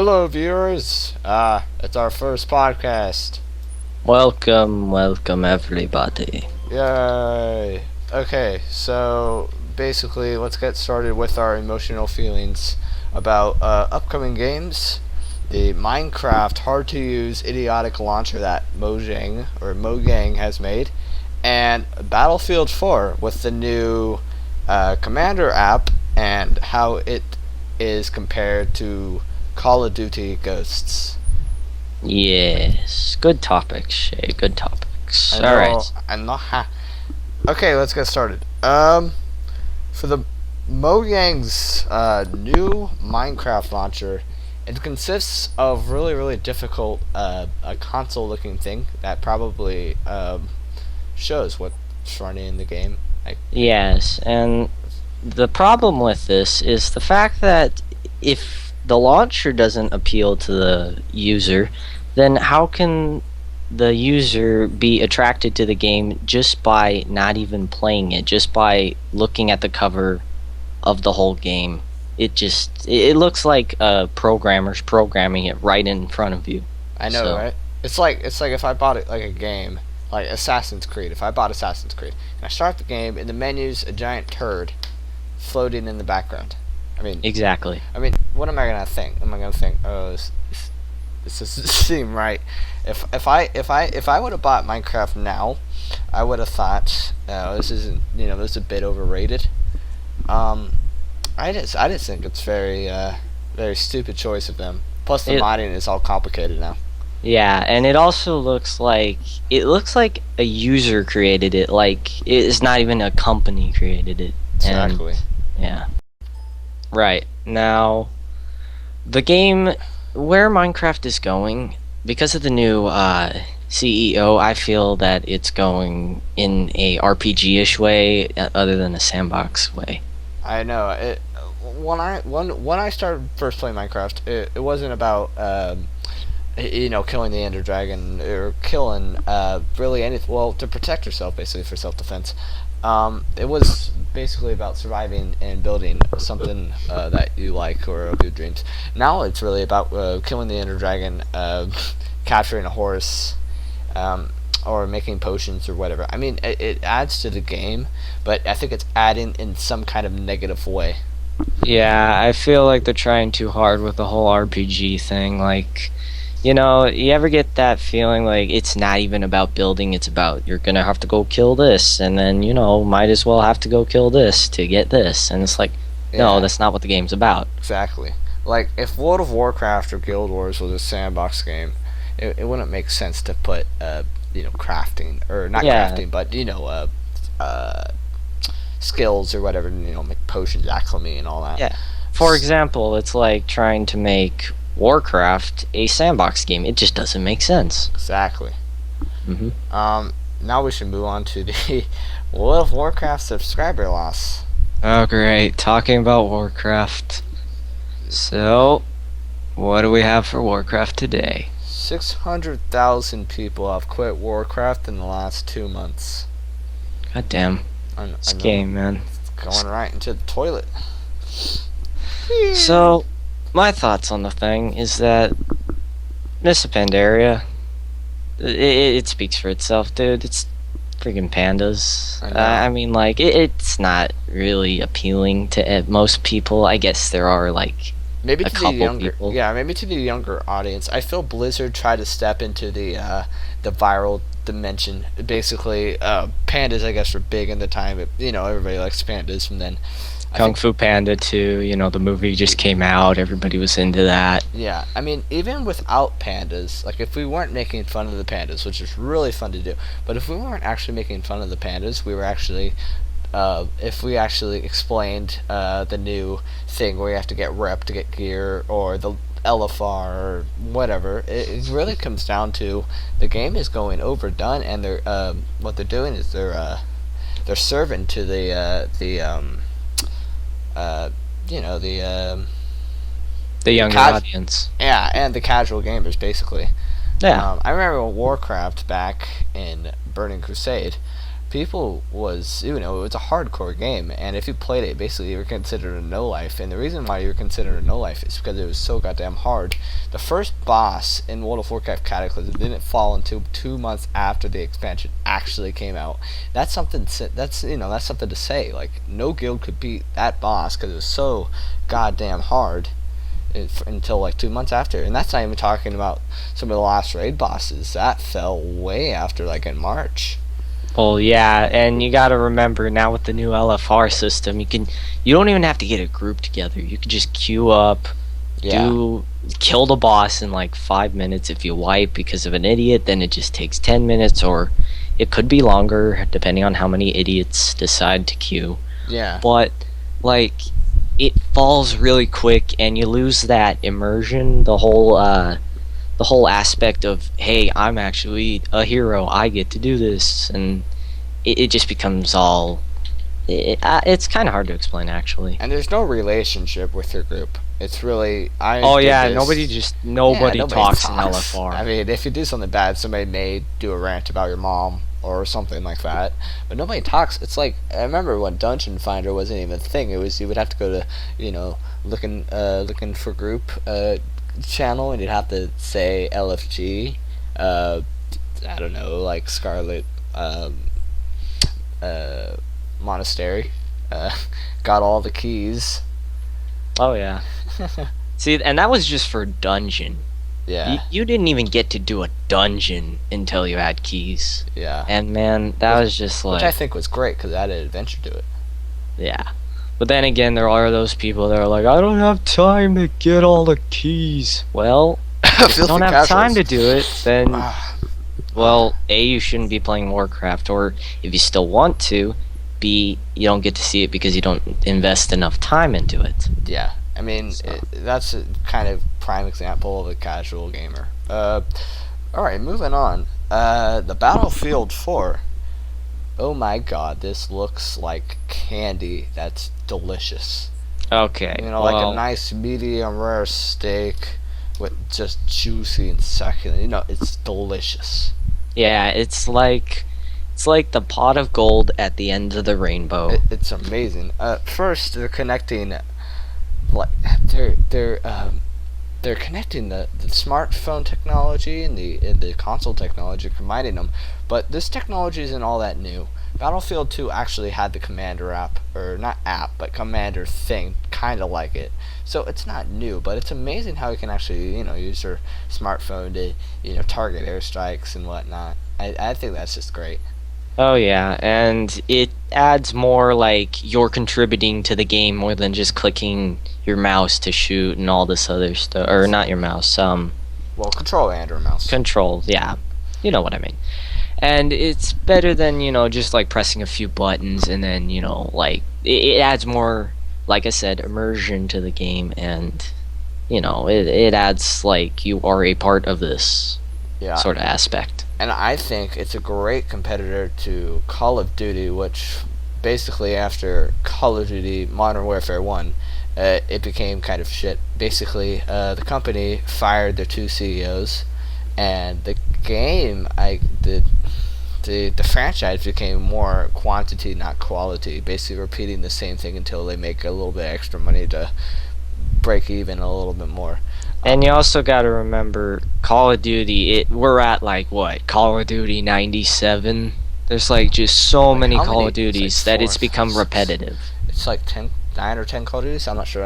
Hello, viewers. It's our first podcast. Welcome everybody. Yay. Okay, so basically, let's get started with our emotional feelings about upcoming games. The Minecraft hard-to-use idiotic launcher that Mojang has made, and Battlefield 4 with the new Commander app and how it is compared to Call of Duty Ghosts. Yes, good topics, Shay. Good topics. All right. Okay, let's get started. For the Mojang's new Minecraft launcher, it consists of really difficult a console-looking thing that probably shows what's running in the game. Yes, and the problem with this is the fact that if the launcher doesn't appeal to the user, then how can the user be attracted to the game just by not even playing it, just by looking at the cover of the whole game? It looks like programmers programming it right in front of you. I know, right? It's like if I bought it like a game, like Assassin's Creed. If I bought Assassin's Creed and I start the game, in the menus a giant turd floating in the background. I mean, exactly. I mean, what am I gonna think? Am I gonna think, oh, this doesn't seem right? If I would have bought Minecraft now, I would have thought, oh, this isn't, this is a bit overrated. I just think it's very stupid choice of them. Plus, the modding is all complicated now. Yeah, and it also looks like a user created it. Like it's not even a company created it. Exactly. And, yeah. Right. Now, the game, where Minecraft is going, because of the new CEO, I feel that it's going in a RPG-ish way, other than a sandbox way. I know. When I started first playing Minecraft, it wasn't about killing the Ender Dragon or killing really anything. Well, to protect yourself, basically for self-defense. It was basically about surviving and building something that you like or of your dreams. Now it's really about killing the Ender Dragon, capturing a horse, or making potions or whatever. I mean, it adds to the game, but I think it's adding in some kind of negative way. Yeah, I feel like they're trying too hard with the whole RPG thing. Like, you ever get that feeling like it's not even about building, it's about you're gonna have to go kill this, and then, might as well have to go kill this to get this. And it's like, no, that's not what the game's about. Exactly. Like, if World of Warcraft or Guild Wars was a sandbox game, it wouldn't make sense to put, crafting, or not crafting, but, skills or whatever, make potions, alchemy, and all that. Yeah. For example, it's like trying to make Warcraft a sandbox game. It just doesn't make sense. Exactly. Now we should move on to the World of Warcraft subscriber loss. Oh, great. Talking about Warcraft. So, what do we have for Warcraft today? 600,000 people have quit Warcraft in the last 2 months. God damn. This game, man. It's going right into the toilet. So, my thoughts on the thing is that Miss Pandaria, it speaks for itself, dude. It's freaking pandas. I mean, like, it's not really appealing to most people. I guess there are, like, maybe a to couple the younger people. Yeah, maybe to the younger audience. I feel Blizzard tried to step into the viral dimension. Basically, pandas, I guess, were big in the time. But, everybody likes pandas, and then Kung Fu Panda 2, the movie just came out. Everybody was into that. Yeah, I mean, even without pandas, like, if we weren't making fun of the pandas, which is really fun to do, but if we weren't actually making fun of the pandas, we were actually, if we actually explained the new thing where you have to get rep to get gear, or the LFR, or whatever, it really comes down to the game is going overdone, and they're what they're doing is they're serving to the younger audience. Yeah, and the casual gamers, basically. Yeah. I remember Warcraft back in Burning Crusade. people was, it was a hardcore game, and if you played it, basically you were considered a no life. And the reason why you were considered a no life is because it was so goddamn hard. The first boss in World of Warcraft Cataclysm didn't fall until 2 months after the expansion actually came out. That's something. That's something to say. Like, no guild could beat that boss because it was so goddamn hard until like 2 months after. And that's not even talking about some of the last raid bosses that fell way after, like in March. Well, yeah, and you gotta remember now with the new LFR system, you don't even have to get a group together. You can just queue up, Yeah. kill the boss in like 5 minutes. If you wipe because of an idiot, then it just takes 10 minutes, or it could be longer depending on how many idiots decide to queue. Yeah. But like, it falls really quick, and you lose that immersion. The whole aspect of, hey, I'm actually a hero, I get to do this, and it just becomes all it's kind of hard to explain, actually. And there's no relationship with your group. It's really, I Oh did yeah, this. nobody Nobody talks in talks. LFR. I mean, if you do something bad, somebody may do a rant about your mom or something like that, but nobody talks. It's like, I remember when Dungeon Finder wasn't even a thing. It was, you would have to go to, looking for group channel, and you'd have to say LFG. I don't know, like Scarlet uh, Monastery. Uh, got all the keys. Oh yeah. See, and that was just for dungeon. Yeah. You didn't even get to do a dungeon until you had keys. Yeah. And man, that was just Which I like, think was great because it added adventure to it. yeah. But then again, there are those people that are like, I don't have time to get all the keys. Well, if you don't have time to do it, then, well, A, you shouldn't be playing Warcraft, or if you still want to, B, you don't get to see it because you don't invest enough time into it. Yeah. I mean, that's a kind of prime example of a casual gamer. Alright, moving on. The Battlefield 4. Oh my god, this looks like candy that's delicious. Okay, Like a nice medium rare steak with just juicy and succulent. It's delicious. yeah, it's like the pot of gold at the end of the rainbow. It's amazing. First, they're connecting, like they're connecting the smartphone technology and the console technology, combining them. But this technology isn't all that new. Battlefield 2 actually had the Commander app, or not app, but Commander thing, kind of like it. So it's not new, but it's amazing how you can actually, use your smartphone to, target airstrikes and whatnot. I think that's just great. Oh yeah, and it adds more like you're contributing to the game more than just clicking your mouse to shoot and all this other stuff. Or not your mouse, Well, controller and or mouse. control, yeah. You know what I mean. And it's better than, just like pressing a few buttons, and then, like, it adds more, like I said, immersion to the game, and, it adds like you are a part of this Yeah. sort of aspect. And I think it's a great competitor to Call of Duty, which basically after Call of Duty Modern Warfare 1, it became kind of shit. Basically, the company fired their two CEOs, and the game, the franchise became more quantity, not quality. Basically repeating the same thing until they make a little bit extra money to break even a little bit more. And you also got to remember, Call of Duty. We're at like what, Call of Duty 97. There's like just so Like, many how Call many? of Duties It's like that it's four, become six. repetitive. It's like 9 or 10 Call of Duties. I'm not sure.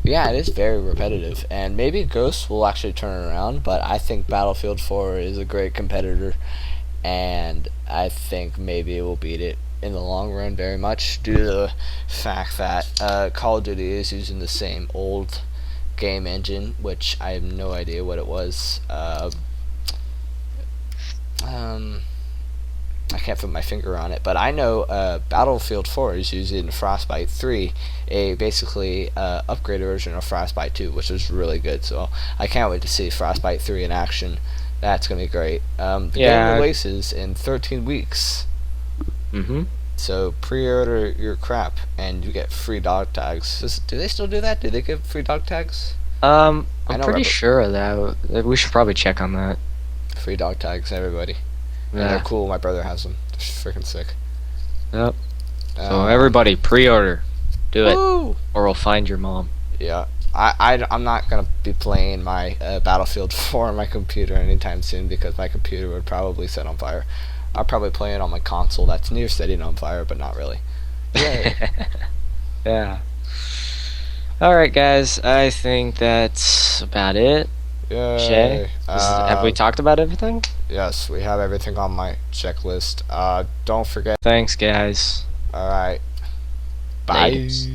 Yeah, it is very repetitive, and maybe Ghost will actually turn it around. But I think Battlefield 4 is a great competitor, and I think maybe it will beat it in the long run very much due to the fact that Call of Duty is using the same old game engine, which I have no idea what it was. I can't put my finger on it, but I know Battlefield 4 is using Frostbite 3, a basically upgraded version of Frostbite 2, which is really good. So I can't wait to see Frostbite 3 in action. That's gonna be great. The Yeah. game releases in 13 weeks, Mm-hmm. so pre-order your crap and you get free dog tags. Do they still do that? Do they give free dog tags? I'm I know pretty Rebel- sure of that. We should probably check on that. Free dog tags, everybody. And they're Yeah. cool. My brother has them. They're freaking sick. Yep. So everybody, pre-order. Do it, Woo! or we'll find your mom. Yeah. I'm not going to be playing my Battlefield 4 on my computer anytime soon because my computer would probably set on fire. I'll probably play it on my console that's near setting on fire, but not really. Yay. Yeah. Alright, guys. I think that's about it. Yay. Shay? Have we talked about everything? Yes, we have everything on my checklist. Don't forget. Thanks, guys. Alright. Bye. Laters.